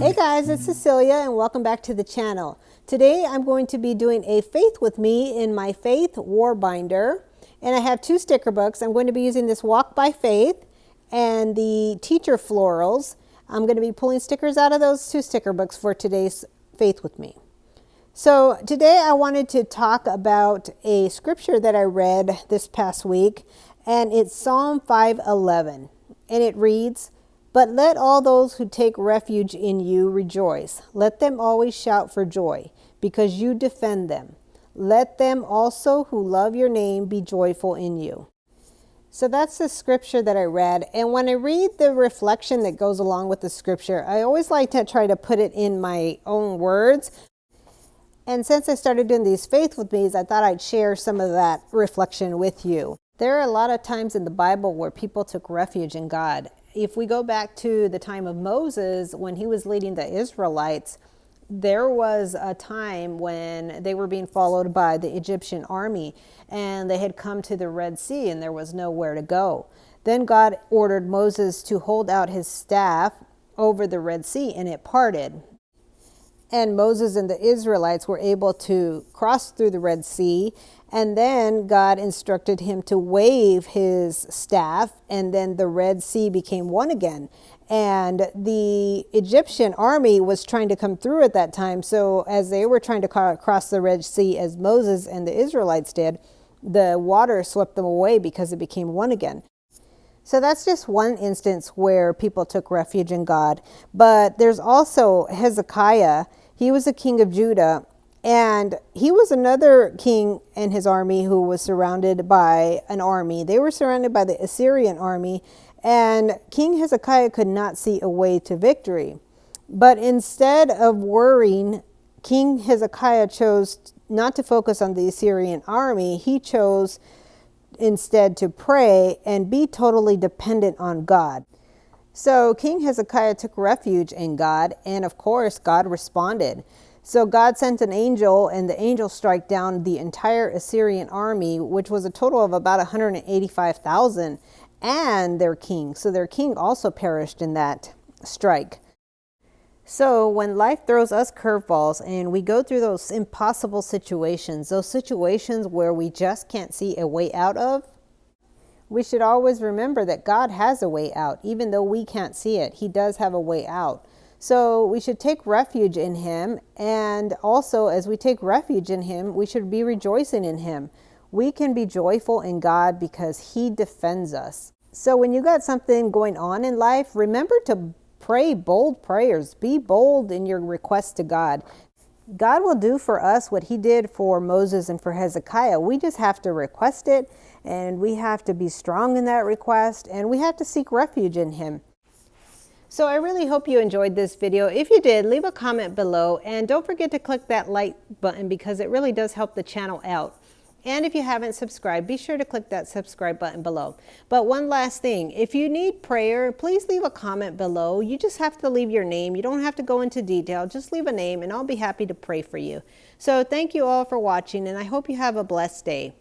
Hey guys, it's Cecilia and welcome back to the channel. Today I'm going to be doing a Faith with Me in my Faith War Binder. And I have two sticker books. I'm going to be using this Walk by Faith and the Teacher Florals. I'm going to be pulling stickers out of those two sticker books for today's Faith with Me. So today I wanted to talk about a scripture that I read this past week, and it's Psalm 5:11, and it reads, "But let all those who take refuge in you rejoice. Let them always shout for joy, because you defend them. Let them also who love your name be joyful in you." So that's the scripture that I read. And when I read the reflection that goes along with the scripture, I always like to try to put it in my own words. And since I started doing these Faith with Me's, I thought I'd share some of that reflection with you. There are a lot of times in the Bible where people took refuge in God. If we go back to the time of Moses, when he was leading the Israelites, there was a time when they were being followed by the Egyptian army, and they had come to the Red Sea and there was nowhere to go. Then God ordered Moses to hold out his staff over the Red Sea, and it parted. And Moses and the Israelites were able to cross through the Red Sea. And then God instructed him to wave his staff, and then the Red Sea became one again. And the Egyptian army was trying to come through at that time. So as they were trying to cross the Red Sea, as Moses and the Israelites did, the water swept them away because it became one again. So that's just one instance where people took refuge in God. But there's also Hezekiah. He was a king of Judah, and he was another king and his army who was surrounded by an army. They were surrounded by the Assyrian army, and King Hezekiah could not see a way to victory. But instead of worrying, King Hezekiah chose not to focus on the Assyrian army. He chose instead to pray and be totally dependent on God. So King Hezekiah took refuge in God, and of course God responded. So God sent an angel, and the angel struck down the entire Assyrian army, which was a total of about 185,000, and their king. So their king also perished in that strike. So when life throws us curveballs and we go through those impossible situations, those situations where we just can't see a way out of, we should always remember that God has a way out. Even though we can't see it, He does have a way out. So we should take refuge in Him. And also, as we take refuge in Him, we should be rejoicing in Him. We can be joyful in God because He defends us. So when you got something going on in life, remember to pray bold prayers. Be bold in your request to God. God will do for us what He did for Moses and for Hezekiah. We just have to request it, and we have to be strong in that request, and we have to seek refuge in Him. So I really hope you enjoyed this video. If you did, leave a comment below, and don't forget to click that like button because it really does help the channel out. And if you haven't subscribed, be sure to click that subscribe button below. But one last thing, if you need prayer, please leave a comment below. You just have to leave your name. You don't have to go into detail. Just leave a name and I'll be happy to pray for you. So thank you all for watching, and I hope you have a blessed day.